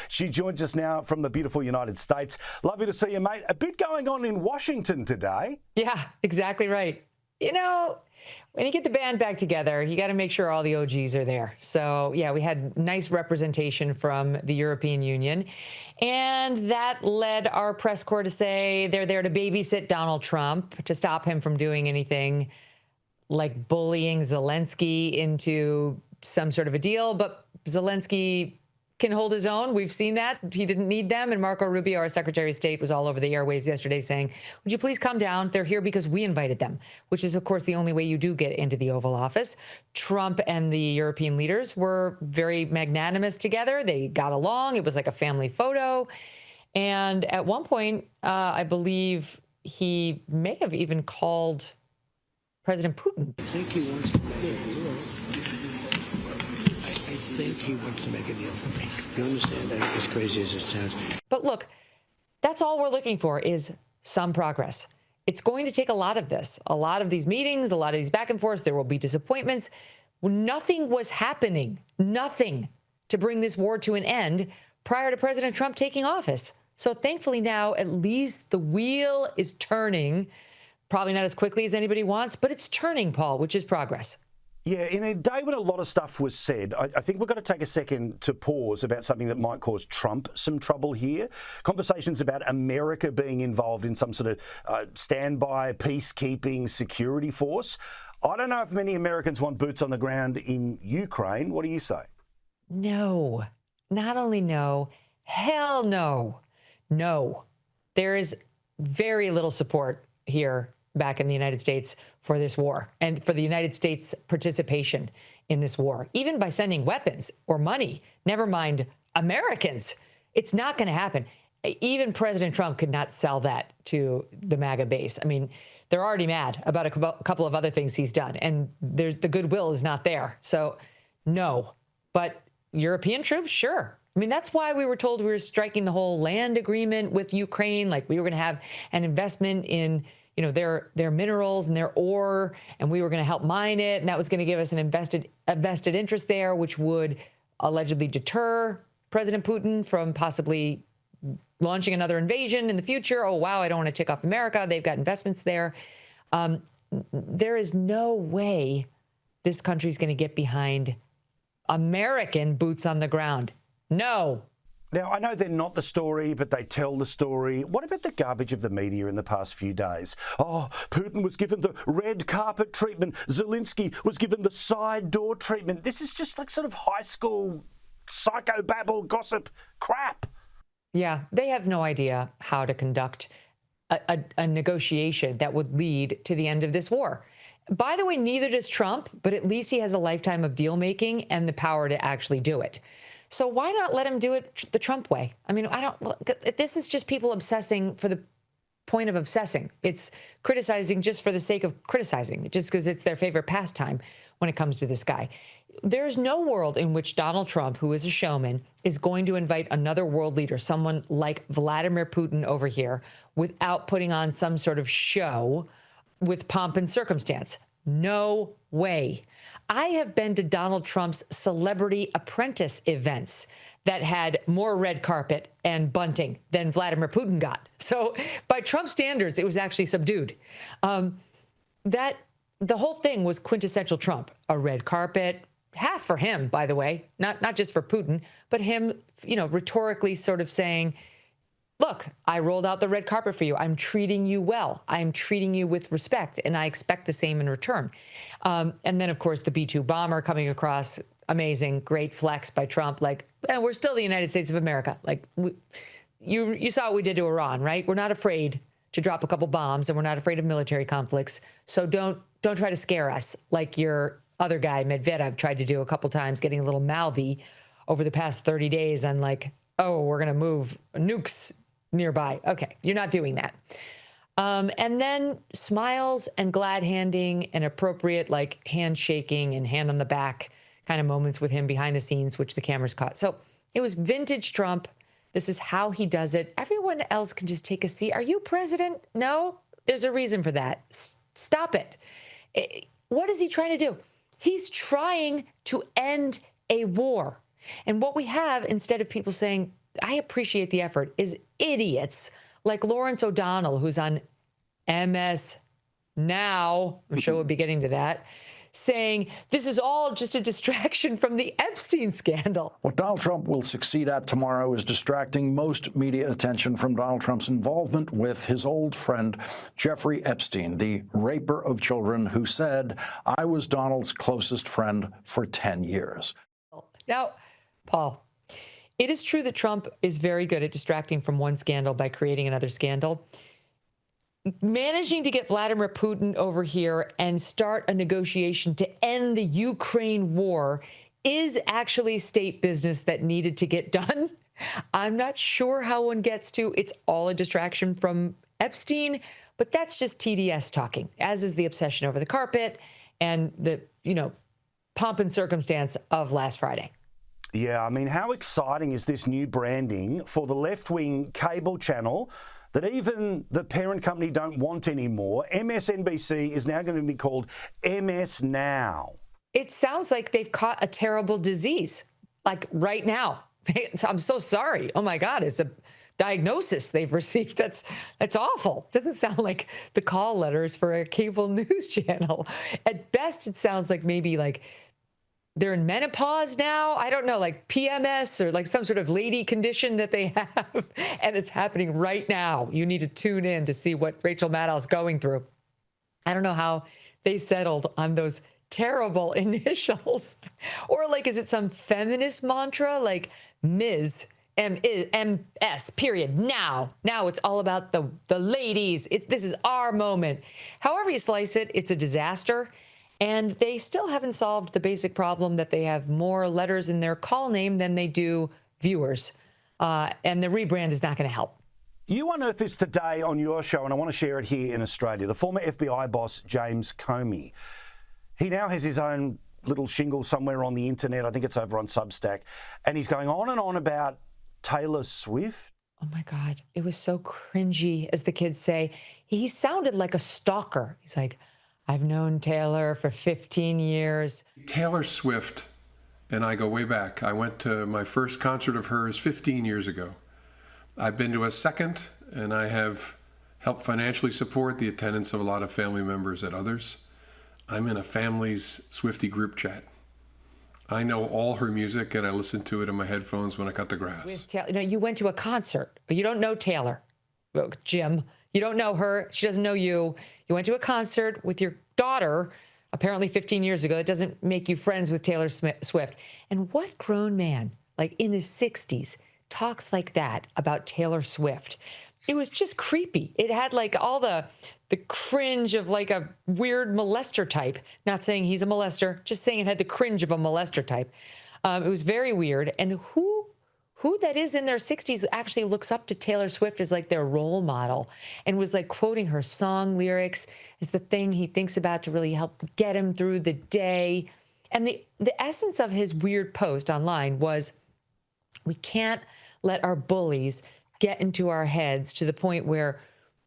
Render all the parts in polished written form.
She joins us now from the beautiful United States. Lovely to see you, mate. A bit going on in Washington today. Yeah, exactly right. You know, when you get the band back together, you got to make sure all the OGs are there. So, yeah, we had nice representation from the European Union. And that led our press corps to say they're there to babysit Donald Trump to stop him from doing anything like bullying Zelensky into some sort of a deal. But Zelensky can hold his own. We've seen that. He didn't need them. And Marco Rubio, our Secretary of State, was all over the airwaves yesterday saying, would you please calm down? They're here because we invited them, which is, of course, the only way you do get into the Oval Office. Trump and the European leaders were very magnanimous together. They got along. It was like a family photo. And at one point, I believe he may have even called President Putin. I think he wants to make a deal. I think he wants to make a deal for me. You understand? As crazy as it sounds. But look, that's all we're looking for is some progress. It's going to take a lot of this, a lot of these meetings, a lot of these back and forths. There will be disappointments. Nothing was happening, nothing to bring this war to an end prior to President Trump taking office. So thankfully now at least the wheel is turning. Probably not as quickly as anybody wants, but it's turning, Paul, which is progress. Yeah, in a day when a lot of stuff was said, I think we've got to take a second to pause about something that might cause Trump some trouble here. Conversations about America being involved in some sort of standby, peacekeeping security force. I don't know if many Americans want boots on the ground in Ukraine. What do you say? No, not only no, hell no. No, there is very little support here back in the United States for this war and for the United States participation in this war, even by sending weapons or money, never mind Americans. It's not going to happen. Even President Trump could not sell that to the MAGA base. I mean, they're already mad about a couple of other things he's done, and the goodwill is not there. So no, but European troops, sure. I mean, that's why we were told we were striking the whole land agreement with Ukraine, like we were going to have an investment in their minerals and their ore, and we were going to help mine it. And that was going to give us a vested interest there, which would allegedly deter President Putin from possibly launching another invasion in the future. Oh, wow, I don't want to tick off America. They've got investments there. There is no way this country's going to get behind American boots on the ground. No. Now, I know they're not the story, but they tell the story. What about the garbage of the media in the past few days? Oh, Putin was given the red carpet treatment. Zelensky was given the side door treatment. This is just like sort of high school psychobabble gossip crap. Yeah, they have no idea how to conduct a negotiation that would lead to the end of this war. By the way, neither does Trump, but at least he has a lifetime of deal making and the power to actually do it. So why not let him do it the Trump way? I mean, this is just people obsessing for the point of obsessing. It's criticizing just for the sake of criticizing, just because it's their favorite pastime when it comes to this guy. There's no world in which Donald Trump, who is a showman, is going to invite another world leader, someone like Vladimir Putin over here, without putting on some sort of show with pomp and circumstance. No way. I have been to Donald Trump's celebrity apprentice events that had more red carpet and bunting than Vladimir Putin got. So by Trump standards, it was actually subdued. The whole thing was quintessential Trump. A red carpet, half for him, by the way, not just for Putin, but him, rhetorically sort of saying, look, I rolled out the red carpet for you. I'm treating you well. I'm treating you with respect, and I expect the same in return. And then, of course, the B-2 bomber coming across, amazing, great flex by Trump. Like, we're still the United States of America. Like, you saw what we did to Iran, right? We're not afraid to drop a couple bombs, and we're not afraid of military conflicts. So don't try to scare us like your other guy, Medvedev, tried to do a couple times, getting a little mouthy over the past 30 days on like, oh, we're going to move nukes nearby. Okay, you're not doing that. And then smiles and glad handing and appropriate like handshaking and hand on the back kind of moments with him behind the scenes, which the cameras caught. So it was vintage Trump. This is how he does it. Everyone else can just take a seat. Are you president? No, there's a reason for that. Stop it. What is he trying to do? He's trying to end a war. And what we have, instead of people saying, I appreciate the effort, is idiots like Lawrence O'Donnell, who's on MS Now, I'm sure we'll be getting to that, saying this is all just a distraction from the Epstein scandal. What Donald Trump will succeed at tomorrow is distracting most media attention from Donald Trump's involvement with his old friend, Jeffrey Epstein, the raper of children who said, "I was Donald's closest friend for 10 years. Now, Paul, it is true that Trump is very good at distracting from one scandal by creating another scandal. Managing to get Vladimir Putin over here and start a negotiation to end the Ukraine war is actually state business that needed to get done. I'm not sure how one gets to. It's all a distraction from Epstein, but that's just TDS talking, as is the obsession over the carpet and the, pomp and circumstance of last Friday. Yeah, I mean, how exciting is this new branding for the left-wing cable channel that even the parent company don't want anymore? MSNBC is now going to be called MS Now. It sounds like they've caught a terrible disease, like right now. I'm so sorry. Oh my God, it's a diagnosis they've received. That's awful. Doesn't sound like the call letters for a cable news channel. At best, it sounds like maybe like they're in menopause now. I don't know, like PMS or like some sort of lady condition that they have. And it's happening right now. You need to tune in to see what Rachel Maddow's going through. I don't know how they settled on those terrible initials. Or like, is it some feminist mantra like Ms. MS, period. Now it's all about the ladies. This is our moment. However you slice it, it's a disaster. And they still haven't solved the basic problem that they have more letters in their call name than they do viewers. And the rebrand is not going to help. You unearthed this today on your show, and I want to share it here in Australia. The former FBI boss, James Comey, he now has his own little shingle somewhere on the internet. I think it's over on Substack. And he's going on and on about Taylor Swift. Oh, my God. It was so cringy, as the kids say. He sounded like a stalker. He's like, I've known Taylor for 15 years. Taylor Swift and I go way back. I went to my first concert of hers 15 years ago. I've been to a second, and I have helped financially support the attendance of a lot of family members at others. I'm in a family's Swiftie group chat. I know all her music, and I listen to it in my headphones when I cut the grass. You went to a concert. You don't know Taylor, Jim. You don't know her. She doesn't know you. You went to a concert with your daughter, apparently 15 years ago. It doesn't make you friends with Taylor Swift. And what grown man, like in his 60s, talks like that about Taylor Swift? It was just creepy. It had like all the cringe of like a weird molester type. Not saying he's a molester, just saying it had the cringe of a molester type. It was very weird. And who that is in their 60s actually looks up to Taylor Swift as like their role model and was like quoting her song lyrics as the thing he thinks about to really help get him through the day. And the essence of his weird post online was, we can't let our bullies get into our heads to the point where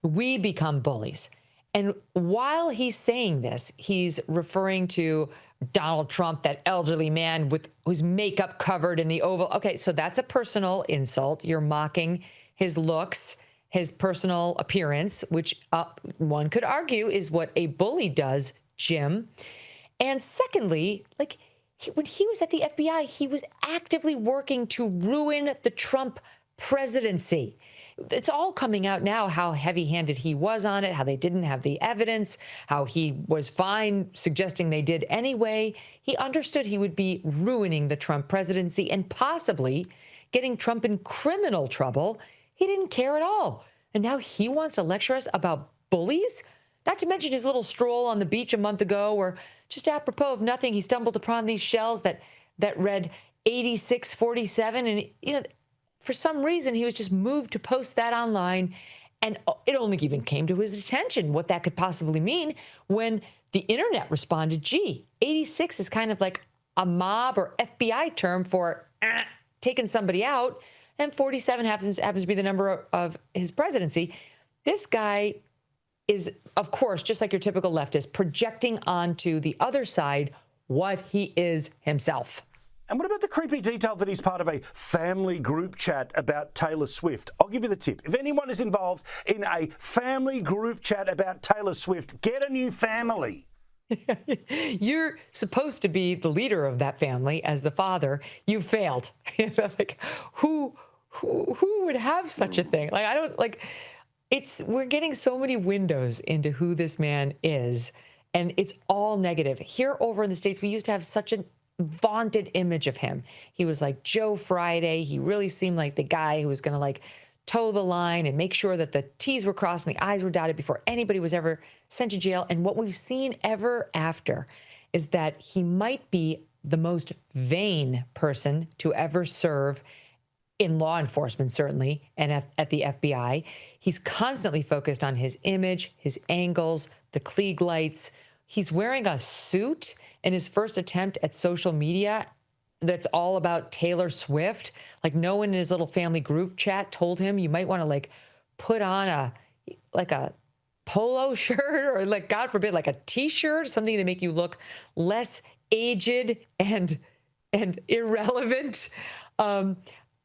we become bullies. And while he's saying this, he's referring to Donald Trump, that elderly man with whose makeup covered in the Oval. Okay, so that's a personal insult. You're mocking his looks, his personal appearance, which one could argue is what a bully does, Jim. And secondly, like when he was at the FBI, he was actively working to ruin the Trump presidency. It's all coming out now how heavy-handed he was on it, how they didn't have the evidence, how he was fine suggesting they did anyway. He understood he would be ruining the Trump presidency and possibly getting Trump in criminal trouble. He didn't care at all. And now he wants to lecture us about bullies? Not to mention his little stroll on the beach a month ago where, just apropos of nothing, he stumbled upon these shells that read 8647. And, for some reason, he was just moved to post that online. And it only even came to his attention what that could possibly mean when the internet responded, gee, 86 is kind of like a mob or FBI term for taking somebody out. And 47 happens to be the number of his presidency. This guy is, of course, just like your typical leftist, projecting onto the other side what he is himself. And what about the creepy detail that he's part of a family group chat about Taylor Swift? I'll give you the tip. If anyone is involved in a family group chat about Taylor Swift, get a new family. You're supposed to be the leader of that family as the father. You failed. Like, who would have such a thing? Like, I don't like. We're getting so many windows into who this man is, and it's all negative. Here over in the States, we used to have such a vaunted image of him. He was like Joe Friday. He really seemed like the guy who was going to like toe the line and make sure that the T's were crossed and the I's were dotted before anybody was ever sent to jail. And what we've seen ever after is that he might be the most vain person to ever serve in law enforcement, certainly, and at the FBI. He's constantly focused on his image, his angles, the Klieg lights. He's wearing a suit in his first attempt at social media that's all about Taylor Swift. Like, no one in his little family group chat told him you might want to like put on a polo shirt or like, God forbid, like a t-shirt, something to make you look less aged and irrelevant.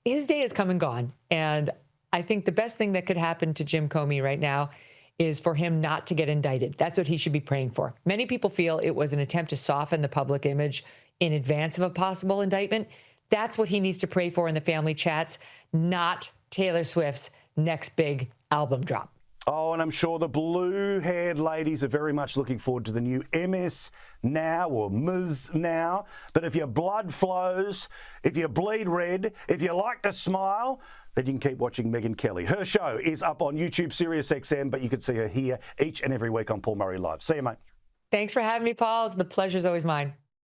His day has come and gone. And I think the best thing that could happen to Jim Comey right now is for him not to get indicted. That's what he should be praying for. Many people feel it was an attempt to soften the public image in advance of a possible indictment. That's what he needs to pray for in the family chats, not Taylor Swift's next big album drop. Oh, and I'm sure the blue-haired ladies are very much looking forward to the new MS Now or Ms Now. But if your blood flows, if you bleed red, if you like to smile, then you can keep watching Megyn Kelly. Her show is up on YouTube, SiriusXM, but you can see her here each and every week on Paul Murray Live. See you, mate. Thanks for having me, Paul. The pleasure's always mine.